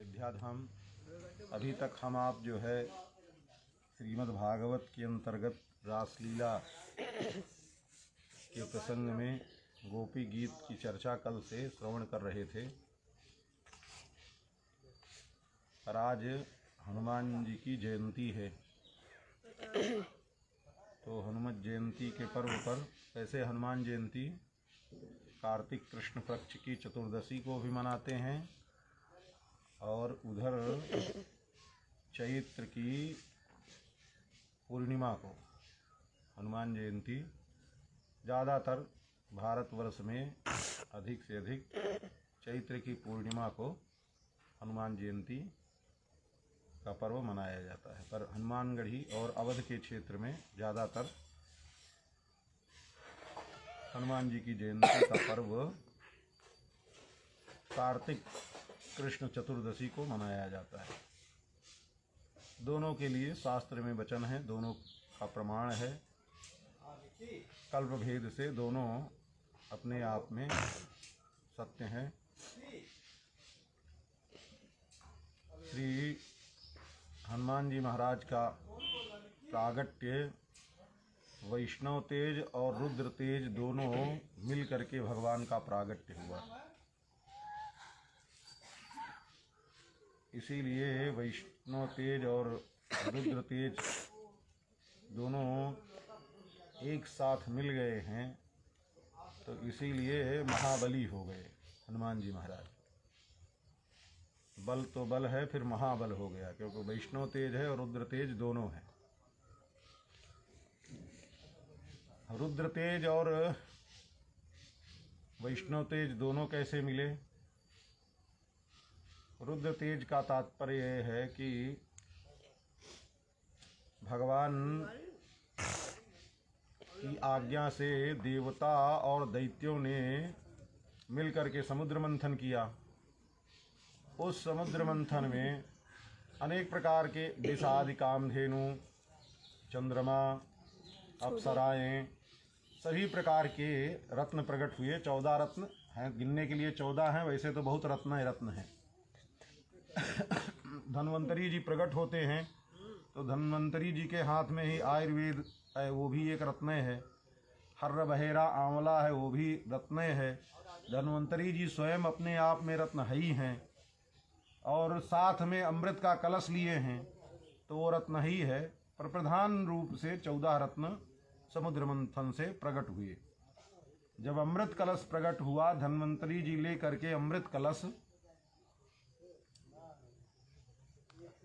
अध्यात्म अभी तक हम आप जो है श्रीमद् भागवत के अंतर्गत रासलीला के प्रसंग में गोपी गीत की चर्चा कल से श्रवण कर रहे थे। पर आज हनुमान जी की जयंती है, तो हनुमत जयंती के पर्व पर ऐसे हनुमान जयंती कार्तिक कृष्ण पक्ष की चतुर्दशी को भी मनाते हैं और उधर चैत्र की पूर्णिमा को हनुमान जयंती ज़्यादातर भारतवर्ष में अधिक से अधिक चैत्र की पूर्णिमा को हनुमान जयंती का पर्व मनाया जाता है। पर हनुमानगढ़ी और अवध के क्षेत्र में ज़्यादातर हनुमान जी की जयंती का पर्व कार्तिक कृष्ण चतुर्दशी को मनाया जाता है। दोनों के लिए शास्त्र में वचन है, दोनों का प्रमाण है। कल्प भेद से दोनों अपने आप में सत्य हैं। श्री हनुमान जी महाराज का प्रागट्य वैष्णव तेज और रुद्र तेज दोनों मिल करके भगवान का प्रागट्य हुआ। इसीलिए वैष्णव तेज और रुद्र तेज दोनों एक साथ मिल गए हैं, तो इसीलिए महाबली हो गए हनुमान जी महाराज। बल तो बल है, फिर महाबल हो गया, क्योंकि वैष्णव तेज है और रुद्र तेज दोनों हैं। रुद्र तेज और वैष्णव तेज दोनों कैसे मिले? रुद्र तेज का तात्पर्य है कि भगवान की आज्ञा से देवता और दैत्यों ने मिलकर के समुद्र मंथन किया। उस समुद्र मंथन में अनेक प्रकार के विषादि कामधेनु, चंद्रमा, अप्सराएं, सभी प्रकार के रत्न प्रकट हुए। 14 रत्न हैं, गिनने के लिए 14 हैं, वैसे तो बहुत रत्न हैं। धन्वंतरी जी प्रकट होते हैं, तो धन्वंतरी जी के हाथ में ही आयुर्वेद है, वो भी एक रत्न है। हर्र बहेरा आंवला है, वो भी रत्न है। धन्वंतरी जी स्वयं अपने आप में रत्न है ही हैं, और साथ में अमृत का कलश लिए हैं, तो वो रत्न ही है। पर प्रधान रूप से 14 रत्न समुद्र मंथन से प्रकट हुए। जब अमृत कलश प्रकट हुआ, धन्वंतरी जी ले करके अमृत कलश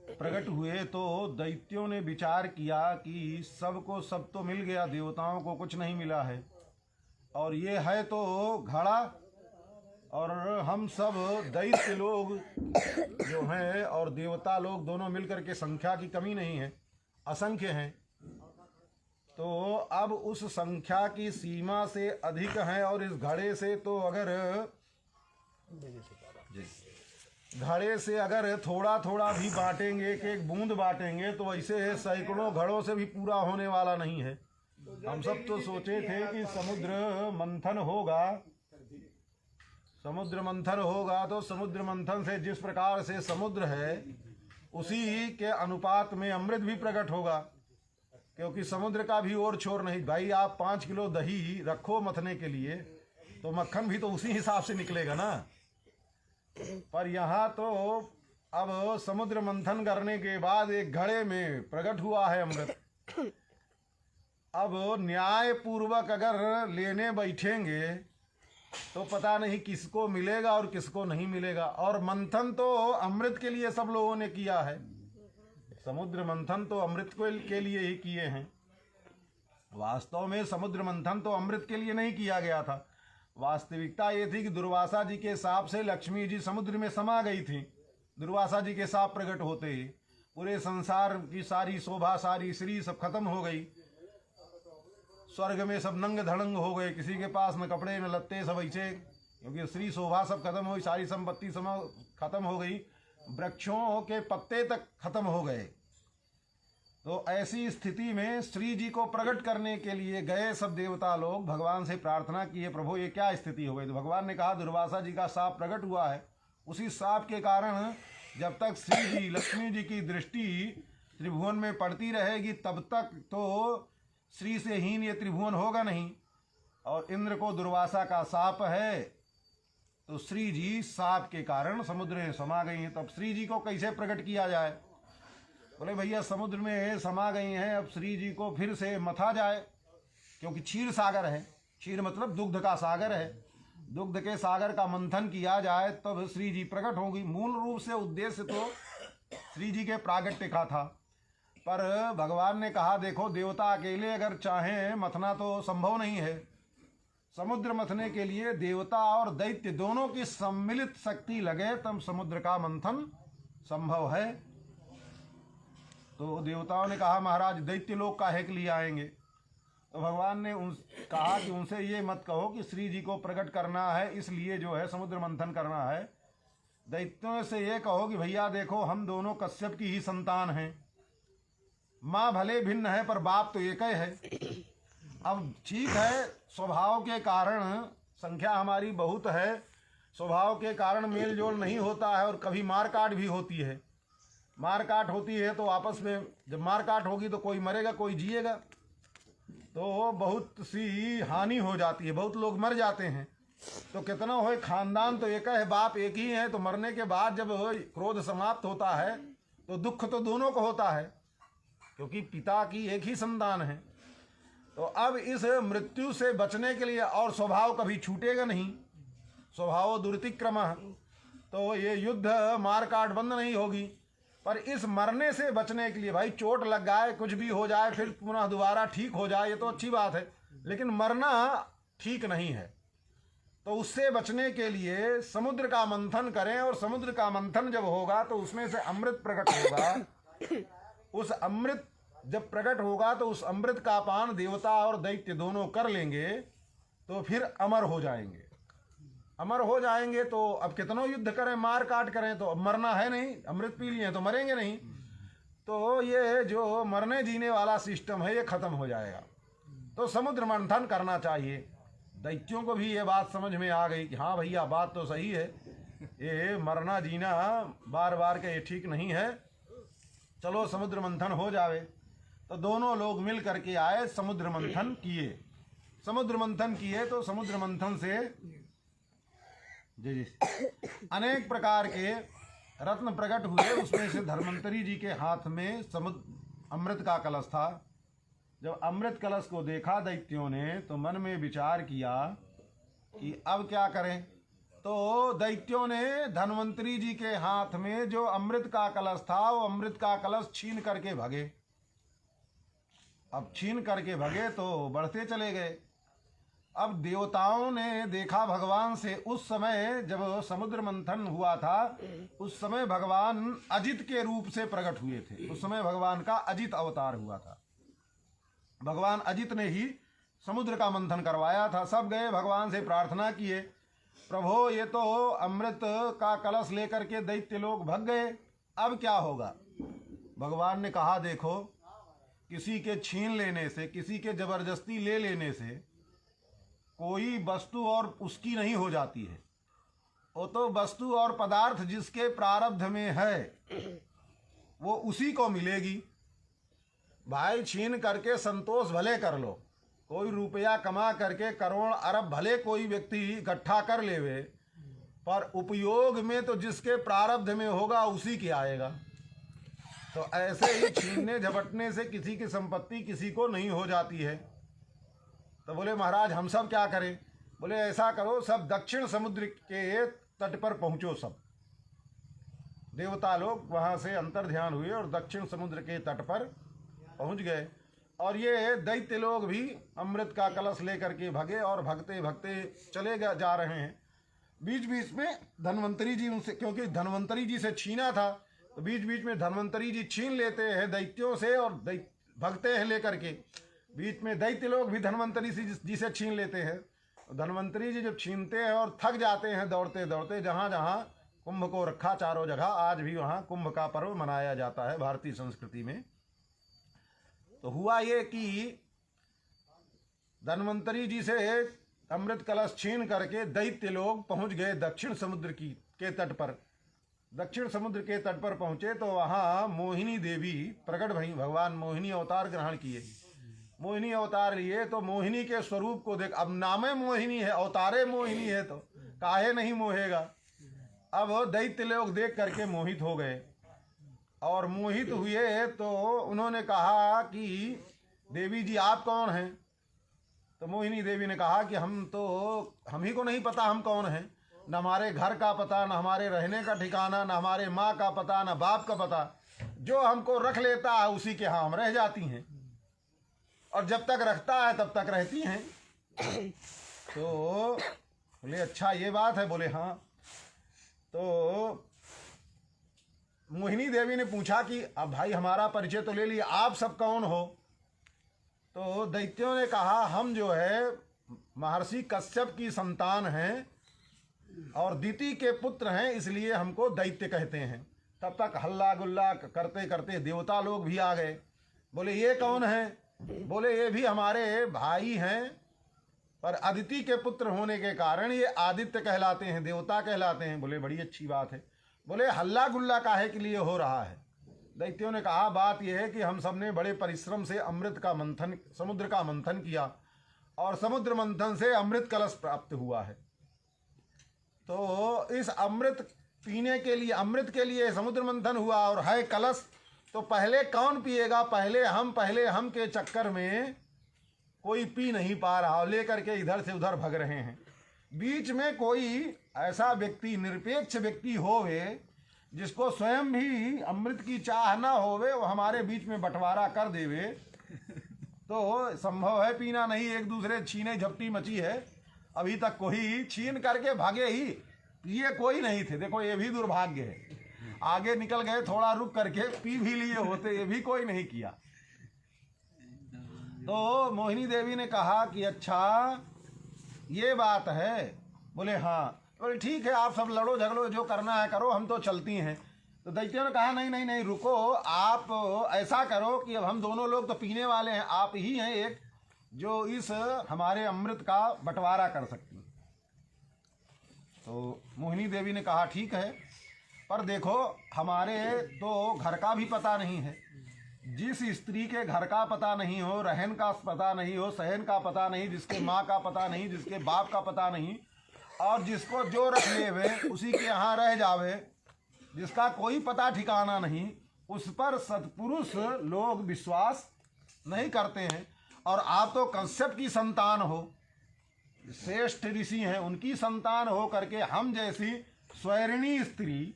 प्रकट हुए, तो दैत्यों ने विचार किया कि सबको सब तो मिल गया, देवताओं को कुछ नहीं मिला है, और ये है तो घड़ा, और हम सब दैत्य लोग जो हैं और देवता लोग दोनों मिलकर के संख्या की कमी नहीं है, असंख्य हैं। तो अब उस संख्या की सीमा से अधिक हैं, और इस घड़े से तो अगर घड़े से अगर थोड़ा थोड़ा भी बांटेंगे, एक बूंद बांटेंगे, तो ऐसे सैकड़ों घड़ों से भी पूरा होने वाला नहीं है। हम सब तो सोचे थे कि समुद्र मंथन होगा, तो समुद्र मंथन से जिस प्रकार से समुद्र है, उसी के अनुपात में अमृत भी प्रकट होगा, क्योंकि समुद्र का भी और छोर नहीं। भाई आप 5 किलो दही रखो मथने के लिए, तो मक्खन भी तो उसी हिसाब से निकलेगा ना। पर यहाँ तो अब समुद्र मंथन करने के बाद एक घड़े में प्रकट हुआ है अमृत। अब न्याय पूर्वक अगर लेने बैठेंगे तो पता नहीं किसको मिलेगा और किसको नहीं मिलेगा। और मंथन तो अमृत के लिए सब लोगों ने किया है, समुद्र मंथन तो अमृत के लिए ही किए हैं। वास्तव में समुद्र मंथन तो अमृत के लिए नहीं किया गया था। वास्तविकता ये थी कि दुर्वासा जी के शाप से लक्ष्मी जी समुद्र में समा गई थी। दुर्वासा जी के शाप प्रकट होते ही पूरे संसार की सारी शोभा, सारी श्री सब खत्म हो गई। स्वर्ग में सब नंग धड़ंग हो गए, किसी के पास न कपड़े न लत्ते, सब ऐसे, क्योंकि श्री शोभा सब खत्म हो गई, सारी संपत्ति सब खत्म हो गई, वृक्षों के पत्ते तक खत्म हो गए। तो ऐसी स्थिति में श्री जी को प्रकट करने के लिए गए सब देवता लोग, भगवान से प्रार्थना किए, प्रभु ये क्या स्थिति हो गई। तो भगवान ने कहा दुर्वासा जी का शाप प्रकट हुआ है, उसी शाप के कारण जब तक श्री जी लक्ष्मी जी की दृष्टि त्रिभुवन में पड़ती रहेगी तब तक तो श्री से हीन ये त्रिभुवन होगा नहीं। और इंद्र को दुर्वासा का शाप है, तो श्री जी शाप के कारण समुद्र में समा गई हैं। तब श्री जी को कैसे प्रकट किया जाए? बोले भैया समुद्र में समा गई हैं, अब श्री जी को फिर से मथा जाए, क्योंकि क्षीर सागर है। क्षीर मतलब दुग्ध का सागर है, दुग्ध के सागर का मंथन किया जाए तब श्री जी प्रकट होगी। मूल रूप से उद्देश्य तो श्री जी के प्रागट्य का था, पर भगवान ने कहा देखो देवता अकेले अगर चाहें मथना तो संभव नहीं है। समुद्र मथने के लिए देवता और दैत्य दोनों की सम्मिलित शक्ति लगे तब समुद्र का मंथन संभव है। तो देवताओं ने कहा महाराज दैत्य लोग काहे के लिए आएंगे? तो भगवान ने कहा कि उनसे ये मत कहो कि श्री जी को प्रकट करना है इसलिए जो है समुद्र मंथन करना है। दैत्यों से ये कहो कि भैया देखो हम दोनों कश्यप की ही संतान हैं, माँ भले भिन्न है पर बाप तो एक ही है। अब ठीक है स्वभाव के कारण संख्या हमारी बहुत है, स्वभाव के कारण मेल जोल नहीं होता है और कभी मारकाट भी होती है। मारकाट होती है तो आपस में जब मारकाट होगी तो कोई मरेगा कोई जिएगा, तो बहुत सी हानि हो जाती है, बहुत लोग मर जाते हैं। तो कितना हो खानदान तो एक है, बाप एक ही है, तो मरने के बाद जब क्रोध समाप्त होता है तो दुख तो दोनों को होता है क्योंकि पिता की एक ही संतान है। तो अब इस मृत्यु से बचने के लिए, और स्वभाव कभी छूटेगा नहीं, स्वभाव दुर्तिक्रम, तो ये युद्ध मारकाट बंद नहीं होगी। पर इस मरने से बचने के लिए भाई चोट लग जाए कुछ भी हो जाए फिर पुनः दोबारा ठीक हो जाए ये तो अच्छी बात है, लेकिन मरना ठीक नहीं है। तो उससे बचने के लिए समुद्र का मंथन करें, और समुद्र का मंथन जब होगा तो उसमें से अमृत प्रकट होगा। उस अमृत जब प्रकट होगा तो उस अमृत का पान देवता और दैत्य दोनों कर लेंगे तो फिर अमर हो जाएंगे। अमर हो जाएंगे तो अब कितनों युद्ध करें मार काट करें तो अब मरना है नहीं, अमृत पी लिए तो मरेंगे नहीं। तो ये जो मरने जीने वाला सिस्टम है ये खत्म हो जाएगा। तो समुद्र मंथन करना चाहिए। दैत्यों को भी ये बात समझ में आ गई कि हाँ भैया बात तो सही है, ये मरना जीना बार बार के ये ठीक नहीं है, चलो समुद्र मंथन हो जावे। तो दोनों लोग मिल करके आए, समुद्र मंथन किए। समुद्र मंथन किए तो समुद्र मंथन से जी अनेक प्रकार के रत्न प्रकट हुए। उसमें से धन्वंतरी जी के हाथ में समुद्र अमृत का कलश था। जब अमृत कलश को देखा दैत्यों ने तो मन में विचार किया कि अब क्या करें। तो दैत्यों ने धन्वंतरी जी के हाथ में जो अमृत का कलश था वो अमृत का कलश छीन करके भगे। अब छीन करके भगे तो बढ़ते चले गए। अब देवताओं ने देखा भगवान से, उस समय जब समुद्र मंथन हुआ था उस समय भगवान अजित के रूप से प्रकट हुए थे। उस समय भगवान का अजित अवतार हुआ था। भगवान अजित ने ही समुद्र का मंथन करवाया था। सब गए भगवान से प्रार्थना किए, प्रभो ये तो अमृत का कलश लेकर के दैत्य लोग भग गए, अब क्या होगा। भगवान ने कहा देखो किसी के छीन लेने से, किसी के जबरदस्ती ले लेने से कोई वस्तु और उसकी नहीं हो जाती है। वो तो वस्तु और पदार्थ जिसके प्रारब्ध में है वो उसी को मिलेगी। भाई छीन करके संतोष भले कर लो, कोई रुपया कमा करके करोड़ अरब भले कोई व्यक्ति इकट्ठा कर लेवे, पर उपयोग में तो जिसके प्रारब्ध में होगा उसी के आएगा। तो ऐसे ही छीनने झपटने से किसी की संपत्ति किसी को नहीं हो जाती है। तो बोले महाराज हम सब क्या करें। बोले ऐसा करो सब दक्षिण समुद्र के तट पर पहुंचो। सब देवता लोग वहां से अंतर ध्यान हुए और दक्षिण समुद्र के तट पर पहुंच गए। और ये दैत्य लोग भी अमृत का कलश लेकर के भगे और भगते भगते चले जा रहे हैं। बीच बीच में धन्वंतरी जी उनसे, क्योंकि धन्वंतरी जी से छीना था तो बीच बीच में धन्वंतरी जी छीन लेते हैं दैत्यों से और भगते हैं लेकर के। बीच में दैत्य लोग भी धन्वंतरी जी से छीन लेते हैं। धन्वंतरी जी जब छीनते हैं और थक जाते हैं दौड़ते दौड़ते, जहाँ जहाँ कुंभ को रखा चारों जगह, आज भी वहाँ कुंभ का पर्व मनाया जाता है भारतीय संस्कृति में। तो हुआ ये कि धन्वंतरी जी से अमृत कलश छीन करके दैत्य लोग पहुँच गए दक्षिण समुद्र के तट पर। दक्षिण समुद्र के तट पर पहुंचे तो वहां मोहिनी देवी प्रकट भई। भगवान मोहिनी अवतार ग्रहण किए। मोहिनी अवतार लिए तो मोहिनी के स्वरूप को देख, अब नामे मोहिनी है, अवतारे मोहिनी है, तो काहे नहीं मोहेगा। अब दैत्य लोग देख करके मोहित हो गए, और मोहित हुए तो उन्होंने कहा कि देवी जी आप कौन हैं। तो मोहिनी देवी ने कहा कि हम ही को नहीं पता हम कौन हैं, न हमारे घर का पता, न हमारे रहने का ठिकाना, न हमारे माँ का पता, न बाप का पता। जो हमको रख लेता है उसी के यहाँ हम रह जाती हैं, और जब तक रखता है तब तक रहती हैं। तो बोले अच्छा ये बात है। बोले हाँ। तो मोहिनी देवी ने पूछा कि अब भाई हमारा परिचय तो ले लिया, आप सब कौन हो। तो दैत्यों ने कहा हम जो है महर्षि कश्यप की संतान हैं और दिति के पुत्र हैं, इसलिए हमको दैत्य कहते हैं। तब तक हल्ला गुल्ला करते करते देवता लोग भी आ गए। बोले ये कौन है। बोले ये भी हमारे भाई हैं, पर अदिति के पुत्र होने के कारण ये आदित्य कहलाते हैं, देवता कहलाते हैं। बोले बड़ी अच्छी बात है। बोले हल्ला गुल्ला काहे के लिए हो रहा है। दैत्यों ने कहा बात यह है कि हम सब ने बड़े परिश्रम से अमृत का मंथन, समुद्र का मंथन किया, और समुद्र मंथन से अमृत कलश प्राप्त हुआ है। तो इस अमृत पीने के लिए, अमृत के लिए समुद्र मंथन हुआ और है कलश। तो पहले कौन पिएगा। पहले हम के चक्कर में कोई पी नहीं पा रहा, लेकर के इधर से उधर भग रहे हैं। बीच में कोई ऐसा व्यक्ति, निरपेक्ष व्यक्ति होवे, जिसको स्वयं भी अमृत की चाह ना होवे, वो हमारे बीच में बंटवारा कर देवे, तो संभव है पीना नहीं। एक दूसरे छीने झपटी मची है, अभी तक कोई छीन करके भागे ही, पिए कोई नहीं थे। देखो ये भी दुर्भाग्य है। आगे निकल गए, थोड़ा रुक करके पी भी लिए होते, ये भी कोई नहीं किया। तो मोहिनी देवी ने कहा कि अच्छा ये बात है। बोले हाँ। बोले ठीक है, आप सब लड़ो झगड़ो, जो करना है करो, हम तो चलती हैं। तो दैत्यों ने कहा नहीं नहीं नहीं रुको, आप ऐसा करो कि अब हम दोनों लोग तो पीने वाले हैं, आप ही हैं एक जो इस हमारे अमृत का बंटवारा कर सकती हैं। तो मोहिनी देवी ने कहा ठीक है, पर देखो हमारे तो घर का भी पता नहीं है। जिस स्त्री के घर का पता नहीं हो, रहन का पता नहीं हो, सहन का पता नहीं, जिसके माँ का पता नहीं, जिसके बाप का पता नहीं, और जिसको जो रख लेवे उसी के यहाँ रह जावे, जिसका कोई पता ठिकाना नहीं, उस पर सत्पुरुष लोग विश्वास नहीं करते हैं। और आप तो कश्यप की संतान हो, श्रेष्ठ ऋषि हैं, उनकी संतान हो करके हम जैसी स्वैरिणी स्त्री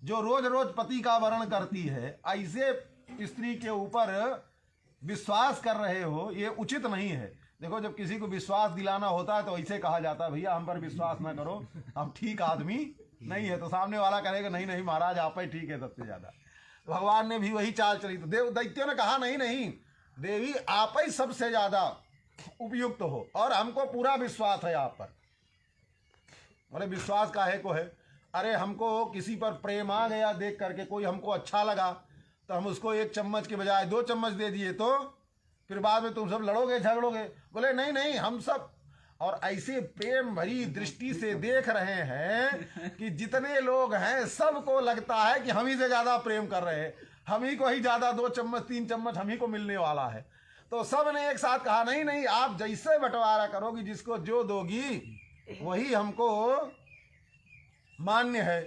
जो रोज रोज पति का वर्ण करती है, ऐसे स्त्री के ऊपर विश्वास कर रहे हो, ये उचित नहीं है। देखो जब किसी को विश्वास दिलाना होता है तो ऐसे कहा जाता है भैया हम पर विश्वास ना करो, हम ठीक आदमी नहीं है। तो सामने वाला कहेगा नहीं नहीं महाराज आप ही ठीक है सबसे ज्यादा। तो भगवान ने भी वही चाल चली। तो दैत्यों ने कहा नहीं नहीं देवी आप ही सबसे ज्यादा उपयुक्त हो, और हमको पूरा विश्वास है आप पर। बोले विश्वास काहे को है। अरे हमको किसी पर प्रेम आ गया देख करके, कोई हमको अच्छा लगा तो हम उसको 1 चम्मच के बजाय 2 चम्मच दे दिए, तो फिर बाद में तुम सब लड़ोगे झगड़ोगे। बोले नहीं नहीं हम सब, और ऐसे प्रेम भरी दृष्टि से देख रहे हैं कि जितने लोग हैं सबको लगता है कि हम ही से ज्यादा प्रेम कर रहे हैं, हम ही को ही ज्यादा 2 चम्मच 3 चम्मच हम ही को मिलने वाला है। तो सब ने एक साथ कहा नहीं नहीं आप जैसे बंटवारा करोगी, जिसको जो दोगी वही हमको मान्य है।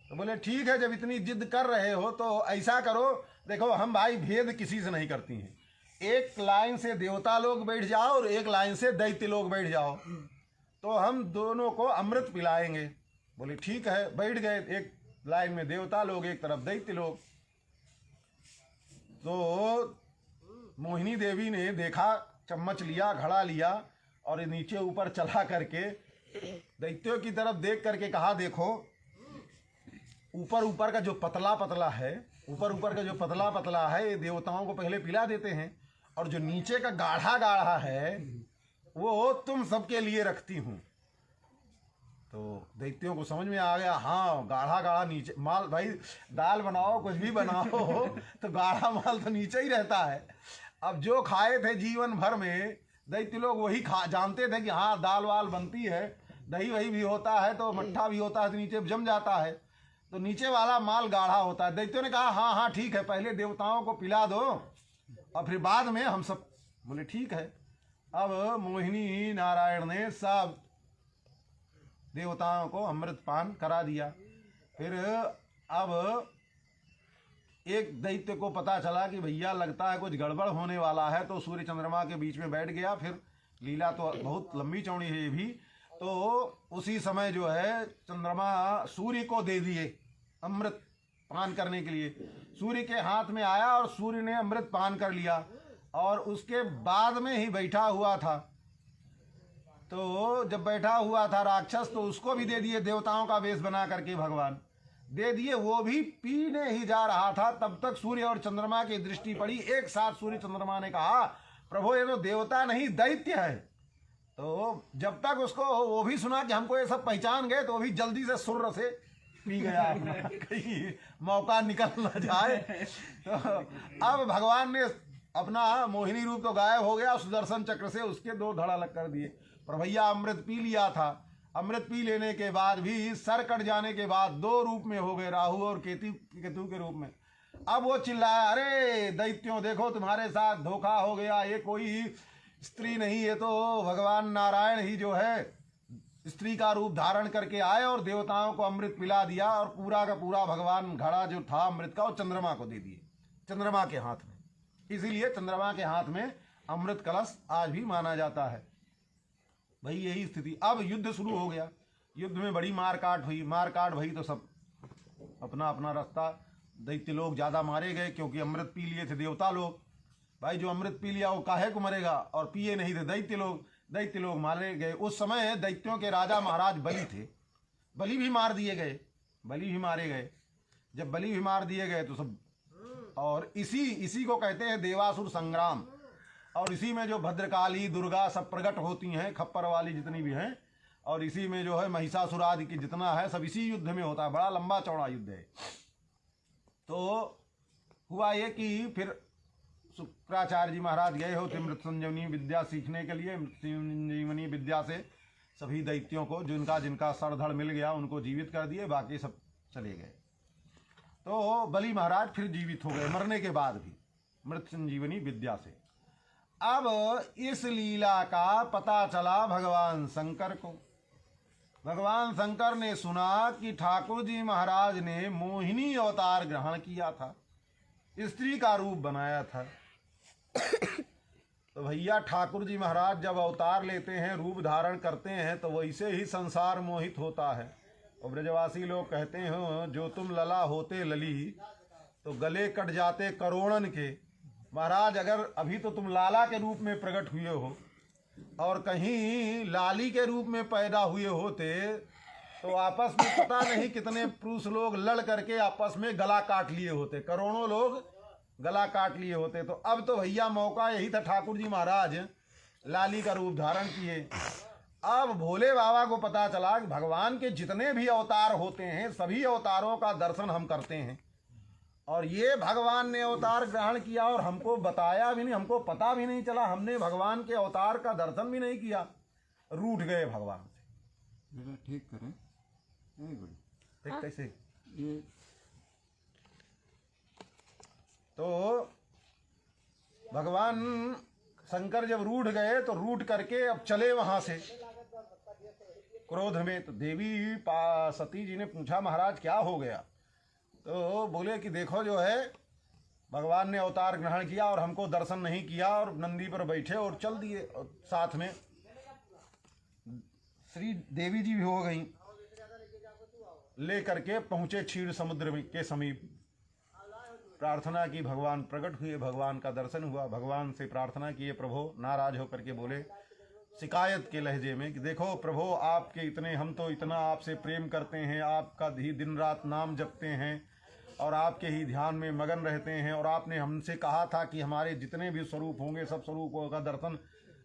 तो बोले ठीक है, जब इतनी जिद कर रहे हो तो ऐसा करो, देखो हम भाई भेद किसी से नहीं करती हैं, एक लाइन से देवता लोग बैठ जाओ और एक लाइन से दैत्य लोग बैठ जाओ, तो हम दोनों को अमृत पिलाएंगे। बोले ठीक है, बैठ गए एक लाइन में देवता लोग, एक तरफ दैत्य लोग। तो मोहिनी देवी ने देखा, चम्मच लिया, घड़ा लिया और नीचे ऊपर चला करके दैत्यों की तरफ देख करके कहा देखो ऊपर का जो पतला पतला है, ऊपर का जो पतला पतला है ये देवताओं को पहले पिला देते हैं, और जो नीचे का गाढ़ा गाढ़ा है वो तुम सबके लिए रखती हूँ। तो दैत्यों को समझ में आ गया, हाँ गाढ़ा गाढ़ा नीचे माल, भाई दाल बनाओ कुछ भी बनाओ तो गाढ़ा माल तो नीचे ही रहता है। अब जो खाए थे जीवन भर में दैत्य लोग वही जानते थे कि हाँ दाल वाल बनती है, दही वही भी होता है तो मट्ठा भी होता है तो नीचे जम जाता है, तो नीचे वाला माल गाढ़ा होता है। दैत्यों ने कहा हाँ हाँ ठीक है, पहले देवताओं को पिला दो और फिर बाद में हम सब। बोले ठीक है। अब मोहिनी नारायण ने सब देवताओं को अमृत पान करा दिया। फिर अब एक दैत्य को पता चला कि भैया लगता है कुछ गड़बड़ होने वाला है, तो सूर्य चंद्रमा के बीच में बैठ गया। फिर लीला तो बहुत लंबी चौड़ी है ये भी। तो उसी समय जो है चंद्रमा सूर्य को दे दिए अमृत पान करने के लिए। सूर्य के हाथ में आया और सूर्य ने अमृत पान कर लिया और उसके बाद में ही बैठा हुआ था। तो जब बैठा हुआ था राक्षस, तो उसको भी दे दिए देवताओं का वेश बना करके भगवान दे दिए। वो भी पीने ही जा रहा था, तब तक सूर्य और चंद्रमा की दृष्टि पड़ी एक साथ। सूर्य चंद्रमा ने कहा प्रभु ये तो देवता नहीं दैत्य है। तो जब तक उसको वो भी सुना कि हमको ये सब पहचान गए, तो वो भी जल्दी से सुर्र से पी गया कहीं मौका निकल न जाए। तो अब भगवान ने अपना मोहिनी रूप तो गायब हो गया, सुदर्शन चक्र से उसके 2 धड़ अलग कर दिए। पर भैया अमृत पी लिया था। अमृत पी लेने के बाद भी सर कट जाने के बाद 2 रूप में हो गए, राहु और केतु के रूप में। अब वो चिल्लाया अरे दैत्यों देखो तुम्हारे साथ धोखा हो गया, ये कोई स्त्री नहीं, ये तो भगवान नारायण ही जो है स्त्री का रूप धारण करके आए और देवताओं को अमृत पिला दिया। और पूरा का पूरा भगवान घड़ा जो था अमृत का वो चंद्रमा को दे दिए, चंद्रमा के हाथ में। इसीलिए चंद्रमा के हाथ में अमृत कलश आज भी माना जाता है। भाई यही स्थिति। अब युद्ध शुरू हो गया। युद्ध में बड़ी मारकाट हुई। मारकाट भई तो सब अपना अपना रास्ता। दैत्य लोग ज़्यादा मारे गए क्योंकि अमृत पी लिए थे देवता लोग। भाई जो अमृत पी लिया वो काहे को मरेगा, और पिए नहीं थे दैत्य लोग मारे गए। उस समय दैत्यों के राजा महाराज बलि थे, बलि भी मार दिए गए, बलि भी मारे गए। जब बलि भी मार दिए गए तो सब, और इसी को कहते हैं देवासुर संग्राम। और इसी में जो भद्रकाली दुर्गा सब प्रकट होती हैं, खप्पर वाली जितनी भी हैं, और इसी में जो है महिषासुर आदि की जितना है सब इसी युद्ध में होता है। बड़ा लंबा चौड़ा युद्ध है। तो हुआ ये कि फिर शुक्राचार्य जी महाराज गए होते मृत संजीवनी विद्या सीखने के लिए। मृत संजीवनी विद्या से सभी दैत्यों को जिनका जिनका सरधड़ मिल गया उनको जीवित कर दिए, बाकी सब चले गए। तो बलि महाराज फिर जीवित हो गए मरने के बाद भी मृत संजीवनी विद्या से। अब इस लीला का पता चला भगवान शंकर को। भगवान शंकर ने सुना कि ठाकुर जी महाराज ने मोहिनी अवतार ग्रहण किया था, स्त्री का रूप बनाया था। तो भैया ठाकुर जी महाराज जब अवतार लेते हैं, रूप धारण करते हैं, तो वैसे ही संसार मोहित होता है। और ब्रजवासी लोग कहते हैं जो तुम लला होते लली तो गले कट जाते करोड़न के। महाराज अगर अभी तो तुम लाला के रूप में प्रकट हुए हो और कहीं लाली के रूप में पैदा हुए होते तो आपस में पता नहीं कितने पुरुष लोग लड़ करके आपस में गला काट लिए होते, करोड़ों लोग गला काट लिए होते। तो अब तो भैया मौका यही था, ठाकुर जी महाराज लाली का रूप धारण किए। अब भोले बाबा को पता चला कि भगवान के जितने भी अवतार होते हैं सभी अवतारों का दर्शन हम करते हैं, और ये भगवान ने अवतार ग्रहण किया और हमको बताया भी नहीं, हमको पता भी नहीं चला, हमने भगवान के अवतार का दर्शन भी नहीं किया, रूठ गए भगवान से। बेटा ठीक करें, नहीं बड़ी ठीक कैसे ये तो भगवान शंकर जब रूठ गए तो रूठ करके अब चले वहां से क्रोध में। तो देवी सती जी ने पूछा महाराज क्या हो गया? तो बोले कि देखो जो है भगवान ने अवतार ग्रहण किया और हमको दर्शन नहीं किया, और नंदी पर बैठे और चल दिए। और साथ में श्री देवी जी भी हो गई, ले करके पहुंचे क्षीर समुद्र के समीप। प्रार्थना की, भगवान प्रकट हुए, भगवान का दर्शन हुआ। भगवान से प्रार्थना किए, प्रभु नाराज होकर के बोले शिकायत के लहजे में कि देखो प्रभु आपके इतने, हम तो इतना आपसे प्रेम करते हैं, आपका ही दिन रात नाम जपते हैं और आपके ही ध्यान में मगन रहते हैं, और आपने हमसे कहा था कि हमारे जितने भी स्वरूप होंगे सब स्वरूपों का दर्शन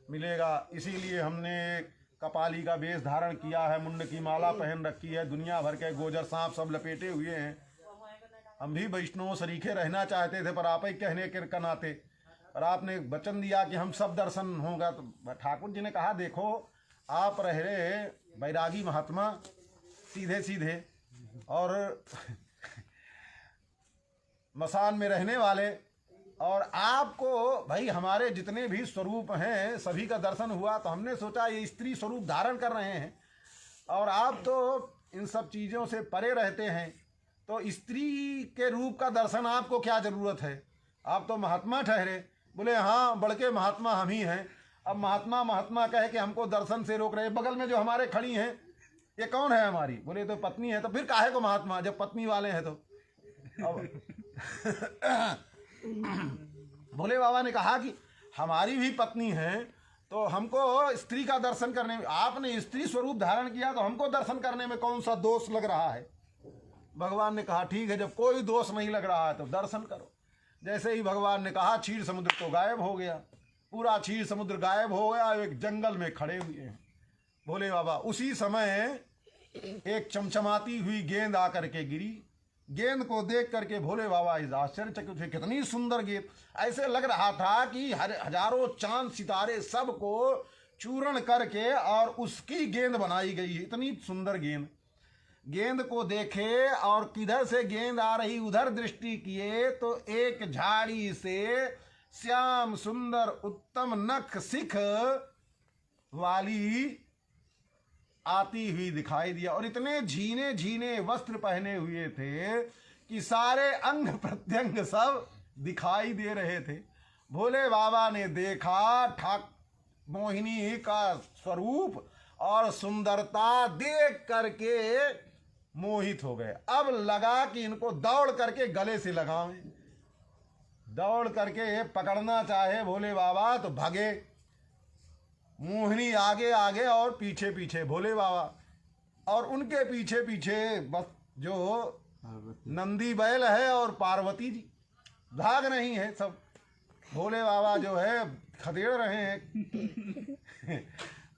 मिलेगा, इसीलिए हमने कपाली का वेश धारण किया है, मुंड की माला पहन रखी है, दुनिया भर के गोजर सांप सब लपेटे हुए हैं। हम भी वैष्णव सरीखे रहना चाहते थे, पर आप ही कहने के नाते, और आपने वचन दिया कि हम सब दर्शन होगा। तो ठाकुर जी ने कहा देखो आप रहे बैरागी महात्मा, सीधे सीधे, और मसान में रहने वाले, और आपको भाई हमारे जितने भी स्वरूप हैं सभी का दर्शन हुआ, तो हमने सोचा ये स्त्री स्वरूप धारण कर रहे हैं और आप तो इन सब चीज़ों से परे रहते हैं, तो स्त्री के रूप का दर्शन आपको क्या ज़रूरत है, आप तो महात्मा ठहरे। बोले हाँ, बड़के महात्मा हम ही हैं। अब महात्मा महात्मा कह के हमको दर्शन से रोक रहे। बगल में जो हमारे खड़ी हैं ये कौन है हमारी? बोले तो पत्नी है। तो फिर काहे को महात्मा जब पत्नी वाले हैं तो? अब भोले बाबा ने कहा कि हमारी भी पत्नी है, तो हमको स्त्री का दर्शन करने में, आपने स्त्री स्वरूप धारण किया तो हमको दर्शन करने में कौन सा दोष लग रहा है? भगवान ने कहा ठीक है, जब कोई दोष नहीं लग रहा है तो दर्शन करो। जैसे ही भगवान ने कहा क्षीर समुद्र तो गायब हो गया, पूरा क्षीर समुद्र गायब हो गया, एक जंगल में खड़े हुए हैं भोले बाबा। उसी समय एक चमचमाती हुई गेंद आकर के गिरी। गेंद को देख करके भोले बाबा आश्चर्यचकित हुए, कितनी सुंदर गेंद। ऐसे लग रहा था कि हजारों चांद सितारे सबको चूर्ण करके और उसकी गेंद बनाई गई है, इतनी सुंदर गेंद। गेंद को देखे और किधर से गेंद आ रही उधर दृष्टि किए तो एक झाड़ी से श्याम सुंदर उत्तम नख सिख वाली आती हुई दिखाई दिया, और इतने झीने झीने वस्त्र पहने हुए थे कि सारे अंग प्रत्यंग सब दिखाई दे रहे थे। भोले बाबा ने देखा ठाक मोहिनी का स्वरूप और सुंदरता देख करके मोहित हो गए। अब लगा कि इनको दौड़ करके गले से लगावें। दौड़ करके पकड़ना चाहे भोले बाबा तो भागे, मोहिनी आगे आगे और पीछे पीछे भोले बाबा, और उनके पीछे पीछे बस जो नंदी बैल है और पार्वती जी भाग नहीं है सब। भोले बाबा जो है खदेड़ रहे हैं।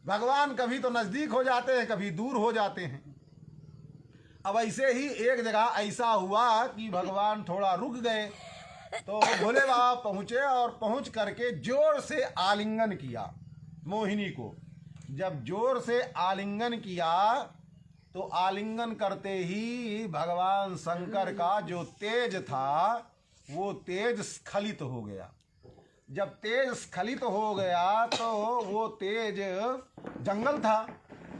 भगवान कभी तो नजदीक हो जाते हैं, कभी दूर हो जाते हैं। अब ऐसे ही एक जगह ऐसा हुआ कि भगवान थोड़ा रुक गए, तो भोले बाबा पहुंचे और पहुंच करके जोर से आलिंगन किया मोहिनी को। जब जोर से आलिंगन किया तो आलिंगन करते ही भगवान शंकर का जो तेज था वो तेज स्खलित हो गया। जब तेज स्खलित हो गया तो वो तेज, जंगल था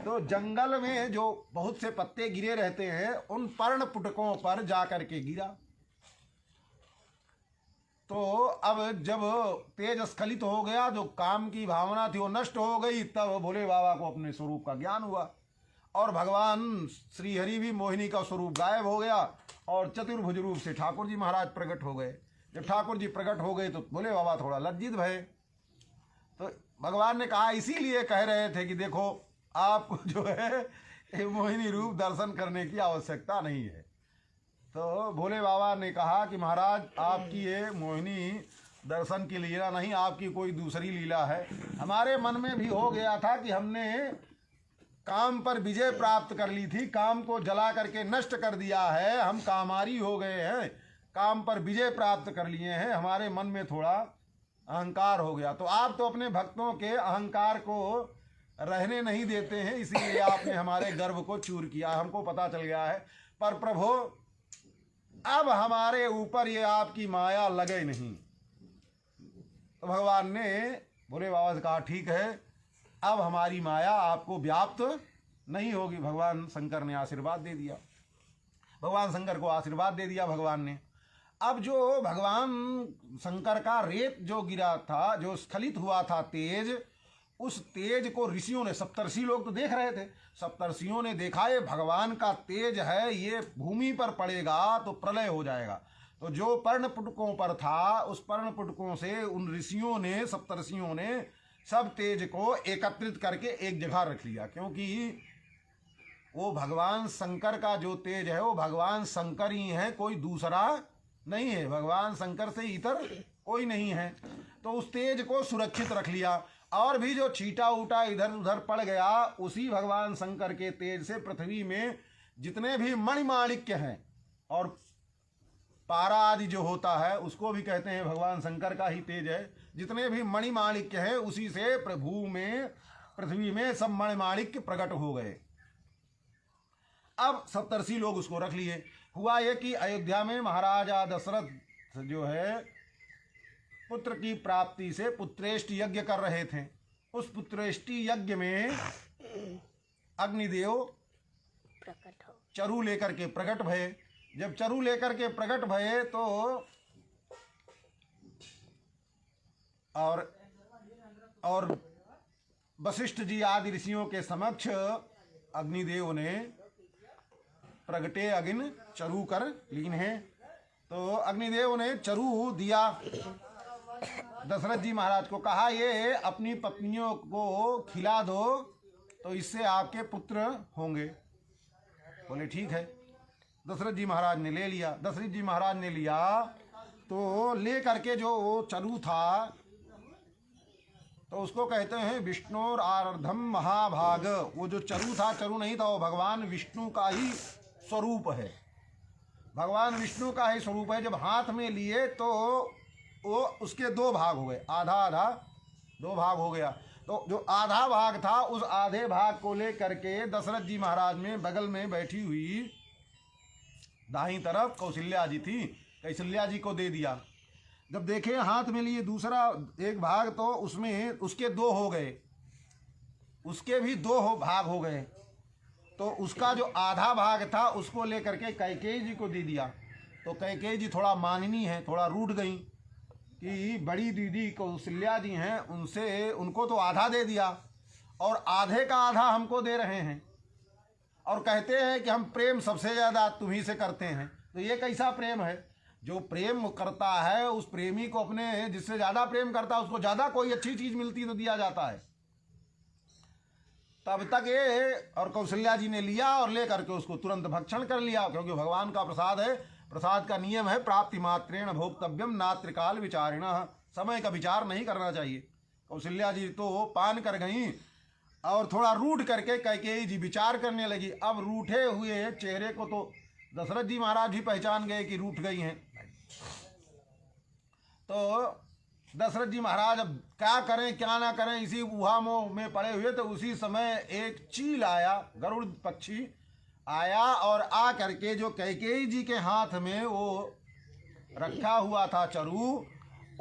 तो जंगल में जो बहुत से पत्ते गिरे रहते हैं उन पर्ण पुटकों पर जाकर के गिरा। तो अब जब तेज स्खलित हो गया, जो काम की भावना थी वो नष्ट हो गई, तब भोले बाबा को अपने स्वरूप का ज्ञान हुआ और भगवान श्रीहरि भी मोहिनी का स्वरूप गायब हो गया और चतुर्भुज रूप से ठाकुर जी महाराज प्रकट हो गए। जब ठाकुर जी प्रकट हो गए तो भोले बाबा थोड़ा लज्जित भये। तो भगवान ने कहा, इसीलिए कह रहे थे कि देखो आपको जो है मोहिनी रूप दर्शन करने की आवश्यकता नहीं है। तो भोले बाबा ने कहा कि महाराज आपकी ये मोहिनी दर्शन की लीला नहीं, आपकी कोई दूसरी लीला है। हमारे मन में भी हो गया था कि हमने काम पर विजय प्राप्त कर ली थी, काम को जला करके नष्ट कर दिया है, हम कामारी हो गए हैं, काम पर विजय प्राप्त कर लिए हैं, हमारे मन में थोड़ा अहंकार हो गया। तो आप तो अपने भक्तों के अहंकार को रहने नहीं देते हैं, इसीलिए आपने हमारे गर्व को चूर किया, हमको पता चल गया है। पर प्रभु अब हमारे ऊपर ये आपकी माया लगे नहीं। तो भगवान ने भोले बाबा से कहा, ठीक है अब हमारी माया आपको व्याप्त नहीं होगी। भगवान शंकर ने आशीर्वाद दे दिया, भगवान शंकर को आशीर्वाद दे दिया भगवान ने। अब जो भगवान शंकर का रेत जो गिरा था, जो स्खलित हुआ था तेज, उस तेज को ऋषियों ने, सप्तर्षि लोग तो देख रहे थे, सप्तर्षियों ने देखा ये भगवान का तेज है, ये भूमि पर पड़ेगा तो प्रलय हो जाएगा। तो जो पर्ण पुटकों पर था उस पर्ण पुटकों से उन ऋषियों ने, सप्तर्षियों ने सब तेज को एकत्रित करके एक जगह रख लिया, क्योंकि वो भगवान शंकर का जो तेज है वो भगवान शंकर ही है, कोई दूसरा नहीं है, भगवान शंकर से इतर कोई नहीं है। तो उस तेज को सुरक्षित रख लिया, और भी जो छीटा उटा इधर उधर पड़ गया उसी भगवान शंकर के तेज से पृथ्वी में जितने भी मणिमाणिक्य हैं, और पारा आदि जो होता है उसको भी कहते हैं भगवान शंकर का ही तेज है, जितने भी मणिमाणिक्य हैं उसी से प्रभु में पृथ्वी में सब मणिमाणिक्य प्रकट हो गए। अब सप्तर्षि लोग उसको रख लिए। हुआ ये कि अयोध्या में महाराजा दशरथ जो है पुत्र की प्राप्ति से पुत्रेष्टि यज्ञ कर रहे थे। उस पुत्रेष्टि यज्ञ में अग्निदेव प्रकट हो चरु लेकर के प्रकट भये। जब चरु लेकर के प्रकट भये तो और वशिष्ठ जी आदि ऋषियों के समक्ष अग्निदेव ने प्रगटे अग्नि चरु कर लीन है। तो अग्निदेव ने चरु दिया। दशरथ जी महाराज को कहा ये अपनी पत्नियों को खिला दो तो इससे आपके पुत्र होंगे। बोले ठीक है। दशरथ जी महाराज ने ले लिया। दशरथ जी महाराज ने लिया तो ले करके जो चरु था तो उसको कहते हैं विष्णुर आर्धम महाभाग। वो जो चरु था, चरु नहीं था, वो भगवान विष्णु का ही स्वरूप है। भगवान विष्णु का ही स्वरूप है। जब हाथ में लिए तो वो उसके दो भाग हो गए, आधा आधा दो भाग हो गया। तो जो आधा भाग था उस आधे भाग को ले करके दशरथ जी महाराज में बगल में बैठी हुई दाहिनी तरफ कौशल्या जी थी, कौशल्या जी को दे दिया। जब देखे हाथ में लिए दूसरा एक भाग तो उसमें उसके दो हो गए, उसके भी दो भाग हो गए। तो उसका जो आधा भाग था उसको लेकर के कैकेयी जी को दे दिया। तो कैकेयी जी थोड़ा माननी है, थोड़ा रूठ गई कि बड़ी दीदी कौशल्या जी हैं, उनको तो आधा दे दिया और आधे का आधा हमको दे रहे हैं और कहते हैं कि हम प्रेम सबसे ज़्यादा तुम्ही से करते हैं। तो ये कैसा प्रेम है? जो प्रेम करता है उस प्रेमी को अपने जिससे ज़्यादा प्रेम करता है उसको ज़्यादा कोई अच्छी चीज़ मिलती तो दिया जाता है। तब तक ये और कौशल्या जी ने लिया और ले करके उसको तुरंत भक्षण कर लिया, क्योंकि भगवान का प्रसाद है। प्रसाद का नियम है प्राप्ति मात्रेण भोक्तव्यम नात्रिकाल विचारिण। समय का विचार नहीं करना चाहिए। कौशल्या जी तो पान कर गई और थोड़ा रूठ करके कैकेयी जी विचार करने लगी। अब रूठे हुए चेहरे को तो दशरथ जी महाराज भी पहचान गए कि रूठ गई हैं। तो दशरथ जी महाराज अब क्या करें क्या ना करें, इसी उहा मोह में पड़े हुए। तो उसी समय एक चील आया, गरुड़ पक्षी आया और आ करके जो कैकेयी जी के हाथ में वो रखा हुआ था चरु,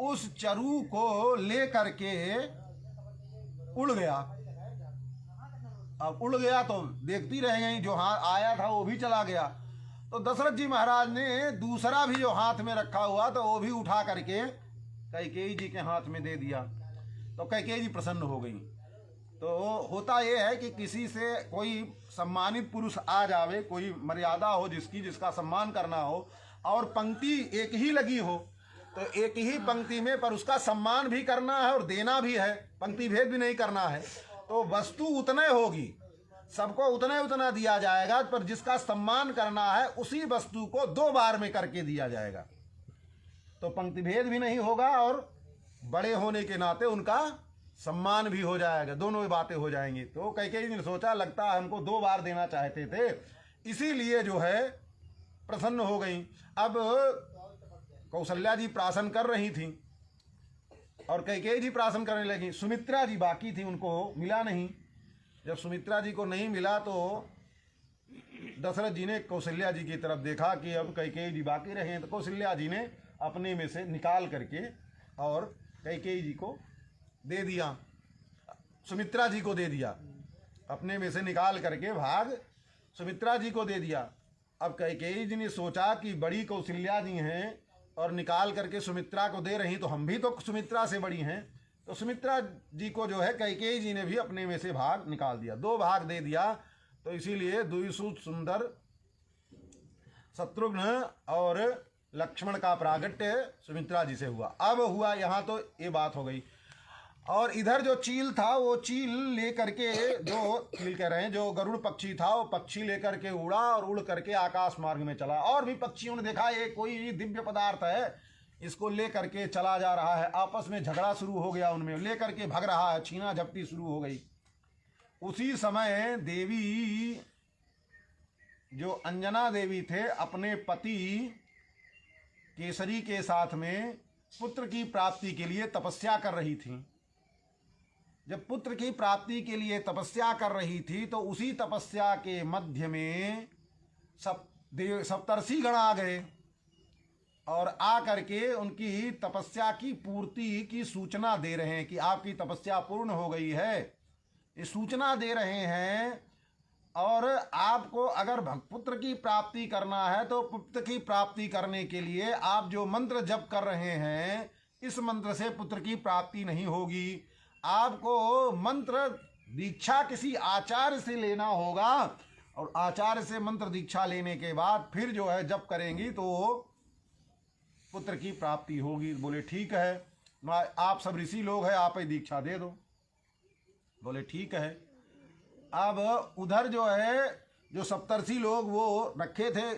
उस चरु को ले करके उड़ गया। अब उड़ गया तो देखती रह गई, जो हाथ आया था वो भी चला गया। तो दशरथ जी महाराज ने दूसरा भी जो हाथ में रखा हुआ तो वो भी उठा करके कैकेयी जी के हाथ में दे दिया। तो कैकेयी जी प्रसन्न हो गई। तो होता ये है कि किसी से कोई सम्मानित पुरुष आ जावे, कोई मर्यादा हो जिसका सम्मान करना हो और पंक्ति एक ही लगी हो, तो एक ही पंक्ति में पर उसका सम्मान भी करना है और देना भी है, पंक्ति भेद भी नहीं करना है। तो वस्तु उतने होगी, सबको उतना दिया जाएगा, पर जिसका सम्मान करना है उसी वस्तु को दो बार में करके दिया जाएगा। तो पंक्ति भेद भी नहीं होगा और बड़े होने के नाते उनका सम्मान भी हो जाएगा, दोनों बातें हो जाएंगी। तो कैकेयी जी ने सोचा लगता है हमको दो बार देना चाहते थे, इसीलिए जो है प्रसन्न हो गई। अब कौशल्या जी प्राशन कर रही थी और कैकेयी जी प्राशन करने लगी। सुमित्रा जी बाकी थी, उनको मिला नहीं। जब सुमित्रा जी को नहीं मिला तो दशरथ जी ने कौशल्या जी की तरफ देखा कि अब कैकेयी जी बाकी रहे हैं। तो कौशल्या जी ने अपने में से निकाल करके और कैकेयी जी को दे दिया, सुमित्रा जी को दे दिया, अपने में से निकाल करके भाग सुमित्रा जी को दे दिया। अब कैकेयी जी ने सोचा कि बड़ी कौशल्या जी हैं और निकाल करके सुमित्रा को दे रही, तो हम भी तो सुमित्रा से बड़ी हैं। तो सुमित्रा जी को जो है कैकेयी जी ने भी अपने में से भाग निकाल दिया, दो भाग दे दिया। तो इसीलिए द्विसूत सुंदर शत्रुघ्न और लक्ष्मण का प्रागट्य सुमित्रा जी से हुआ। अब हुआ यहाँ तो ये बात हो गई। और इधर जो चील था वो चील लेकर के, जो चील कह रहे हैं जो गरुड़ पक्षी था, वो पक्षी लेकर के उड़ा और उड़ करके आकाश मार्ग में चला। और भी पक्षियों ने देखा ये कोई दिव्य पदार्थ है, इसको ले करके चला जा रहा है। आपस में झगड़ा शुरू हो गया, उनमें ले करके भग रहा है, छीना झपटी शुरू हो गई। उसी समय देवी जो अंजना देवी थे अपने पति केसरी के साथ में पुत्र की प्राप्ति के लिए तपस्या कर रही थी। जब पुत्र की प्राप्ति के लिए तपस्या कर रही थी तो उसी तपस्या के मध्य में सप्तर्षि गण आ गए और आ करके उनकी तपस्या की पूर्ति की सूचना दे रहे हैं कि आपकी तपस्या पूर्ण हो गई है, ये सूचना दे रहे हैं। और आपको अगर पुत्र की प्राप्ति करना है तो पुत्र की प्राप्ति करने के लिए आप जो मंत्र जप कर रहे हैं, इस मंत्र से पुत्र की प्राप्ति नहीं होगी। आपको मंत्र दीक्षा किसी आचार्य से लेना होगा और आचार्य से मंत्र दीक्षा लेने के बाद फिर जो है जप करेंगी तो पुत्र की प्राप्ति होगी। बोले ठीक है, आप सब ऋषि लोग हैं, आप ही दीक्षा दे दो। बोले ठीक है। अब उधर जो है जो सप्तर्षि लोग वो रखे थे,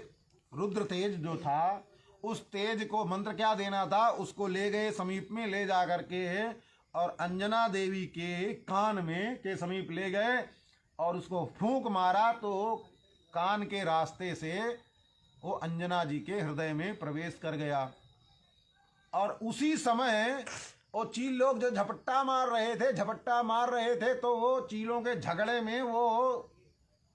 रुद्र तेज जो था, उस तेज को मंत्र क्या देना था उसको ले गए, समीप में ले जा करके और अंजना देवी के कान में के समीप ले गए और उसको फूंक मारा तो कान के रास्ते से वो अंजना जी के हृदय में प्रवेश कर गया। और उसी समय वो चील लोग जो झपट्टा मार रहे थे तो वो चीलों के झगड़े में वो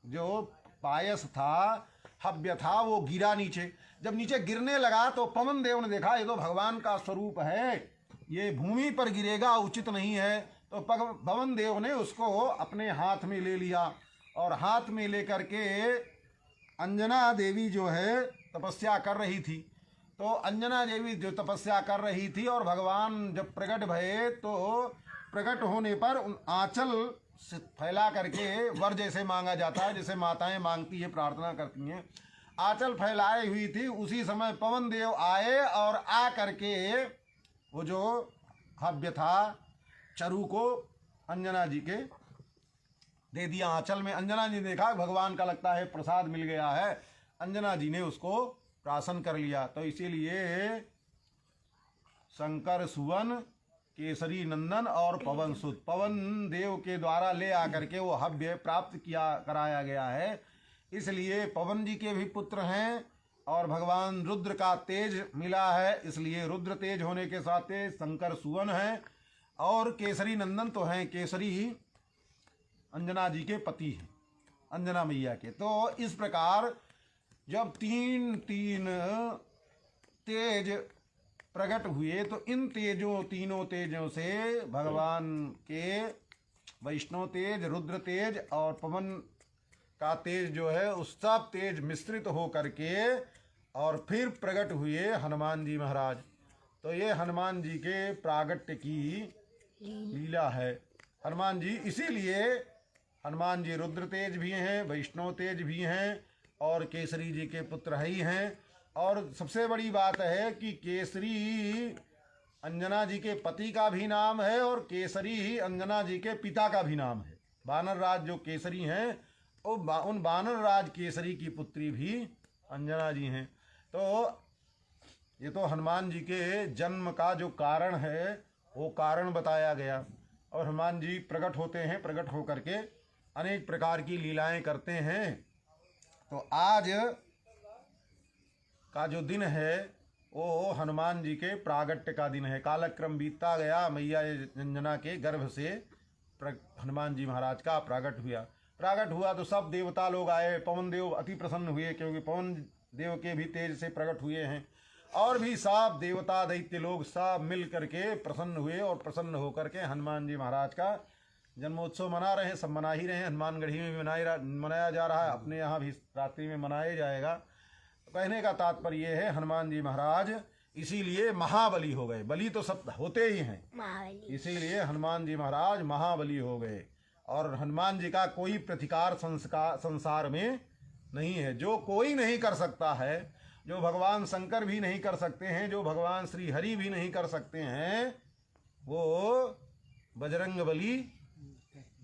जो पायस था, हव्य था, वो गिरा नीचे। जब नीचे गिरने लगा तो पवन देव ने देखा ये तो भगवान का स्वरूप है, ये भूमि पर गिरेगा, उचित नहीं है। तो पवन देव ने उसको अपने हाथ में ले लिया और हाथ में लेकर के अंजना देवी जो है तपस्या कर रही थी, तो अंजना देवी जो तपस्या कर रही थी और भगवान जब प्रकट भये तो प्रकट होने पर आंचल फैला करके वर जैसे मांगा जाता है, जैसे माताएं मांगती है, प्रार्थना करती हैं, आंचल फैलाए हुई थी। उसी समय पवन देव आए और आ करके वो जो हव्य था चरु को अंजना जी के दे दिया आंचल में। अंजना जी ने देखा भगवान का लगता है प्रसाद मिल गया है, अंजना जी ने उसको प्राशन कर लिया। तो इसीलिए शंकर सुवन, केसरी नंदन और पवन सुत, पवन देव के द्वारा ले आकर के वो हव्य प्राप्त कराया गया है। इसलिए पवन जी के भी पुत्र हैं और भगवान रुद्र का तेज मिला है, इसलिए रुद्र तेज होने के साथ शंकर सुवन है और केसरी नंदन तो हैं, केसरी अंजना जी के पति हैं, अंजना मैया के। तो इस प्रकार जब तीन तेज प्रकट हुए तो इन तीनों तेजों से भगवान के वैष्णव तेज, रुद्र तेज और पवन का तेज जो है उस सब तेज मिश्रित हो करके और फिर प्रकट हुए हनुमान जी महाराज। तो ये हनुमान जी के प्रागट्य की लीला है। हनुमान जी इसीलिए हनुमान जी रुद्र तेज भी हैं, वैष्णव तेज भी हैं और केसरी जी के पुत्र ही हैं। और सबसे बड़ी बात है कि केसरी अंजना जी के पति का भी नाम है और केसरी ही अंजना जी के पिता का भी नाम है। बानर राज जो केसरी हैं उन बानर राज केसरी की पुत्री भी अंजना जी हैं। तो ये तो हनुमान जी के जन्म का जो कारण है वो कारण बताया गया। और हनुमान जी प्रकट होते हैं, प्रकट होकर के अनेक प्रकार की लीलाएं करते हैं। तो आज का जो दिन है वो हनुमान जी के प्रागट्य का दिन है। कालक्रम बीतता गया, मैया अंजना के गर्भ से हनुमान जी महाराज का प्रागट हुआ तो सब देवता लोग आए। पवन देव अति प्रसन्न हुए क्योंकि पवन देव के भी तेज से प्रकट हुए हैं और भी सब देवता दैत्य लोग सब मिल करके प्रसन्न हुए और प्रसन्न होकर के हनुमान जी महाराज का जन्मोत्सव मना रहे हैं। सब मना ही रहे हैं, हनुमानगढ़ी में भी मनाया जा रहा है, अपने यहाँ भी रात्रि में मनाया जाएगा। तो कहने का तात्पर्य ये है हनुमान जी महाराज इसीलिए महाबली हो गए। बलि तो सब होते ही हैं, इसीलिए हनुमान जी महाराज महाबली हो गए। और हनुमान जी का कोई प्रतिकार संसार में नहीं है, जो कोई नहीं कर सकता है, जो भगवान शंकर भी नहीं कर सकते हैं, जो भगवान श्री हरि भी नहीं कर सकते हैं, वो बजरंग बली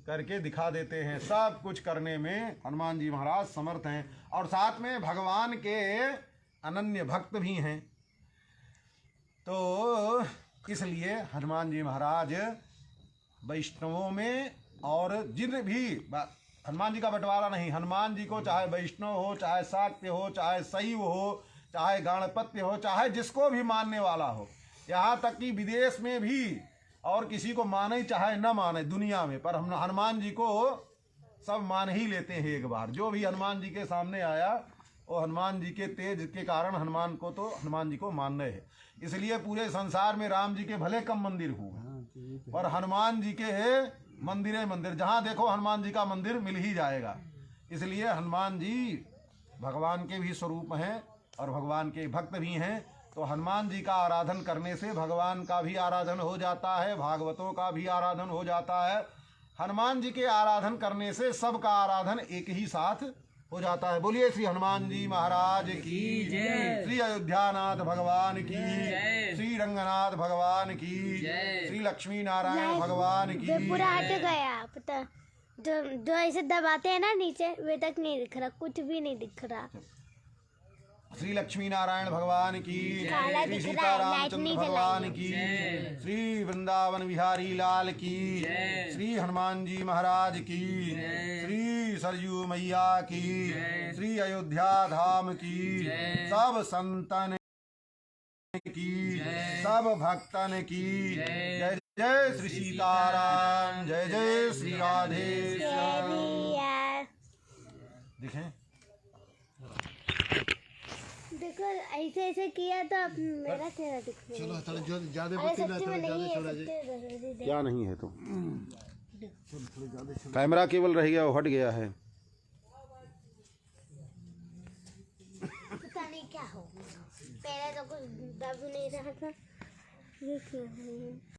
करके दिखा देते हैं। सब कुछ करने में हनुमान जी महाराज समर्थ हैं और साथ में भगवान के अनन्य भक्त भी हैं। तो इसलिए हनुमान जी महाराज वैष्णवों में और जिन भी हनुमान जी का बंटवारा नहीं, हनुमान जी को चाहे वैष्णव हो, चाहे शाक्य हो, चाहे शैव हो, चाहे गणपत्य हो, चाहे जिसको भी मानने वाला हो, यहाँ तक कि विदेश में भी और किसी को माने चाहे न माने दुनिया में, पर हम हनुमान जी को सब मान ही लेते हैं एक बार। जो भी हनुमान जी के सामने आया वो हनुमान जी के तेज के कारण हनुमान जी को मानने है। इसलिए पूरे संसार में राम जी के भले कम मंदिर हुए, पर हनुमान जी के मंदिर जहाँ देखो हनुमान जी का मंदिर मिल ही जाएगा। इसलिए हनुमान जी भगवान के भी स्वरूप हैं और भगवान के भक्त भी हैं। तो हनुमान जी का आराधन करने से भगवान का भी आराधन हो जाता है, भागवतों का भी आराधन हो जाता है। हनुमान जी के आराधन करने से सबका आराधन एक ही साथ हो जाता है। बोलिए श्री हनुमान जी महाराज की जय, श्री अयोध्यानाथ भगवान की जय, श्री रंगनाथ भगवान की जय, श्री लक्ष्मी नारायण भगवान की वे पूरा हट गया, पता जो ऐसे दबाते हैं ना नीचे, वे तक नहीं दिख रहा, कुछ भी नहीं दिख रहा। श्री लक्ष्मी नारायण भगवान की, श्री सीतारामचंद्र भगवान की, श्री वृंदावन बिहारी लाल की, श्री हनुमान जी महाराज की, श्री सरयू मैया की, श्री अयोध्या धाम की, सब संतन की, सब भक्तन की जय जय श्री सीताराम, जय जय श्री राधे श्याम। देखें देखो ऐसे ऐसे किया तो अब मेरा चेहरा दिख रहा है। चलो थोड़ा जो ज्यादा अरे बत्ती ला, सच्ची में थोड़ा नहीं ज्यादा है, छोड़ा जाए। सच्ची में क्या नहीं है तो थोड़ा ज्यादा छोड़ा। कैमरा केवल रह गया, वो हट गया है। पता नहीं क्या हो, पहले तो कुछ दब नहीं रहा था, ये क्या है?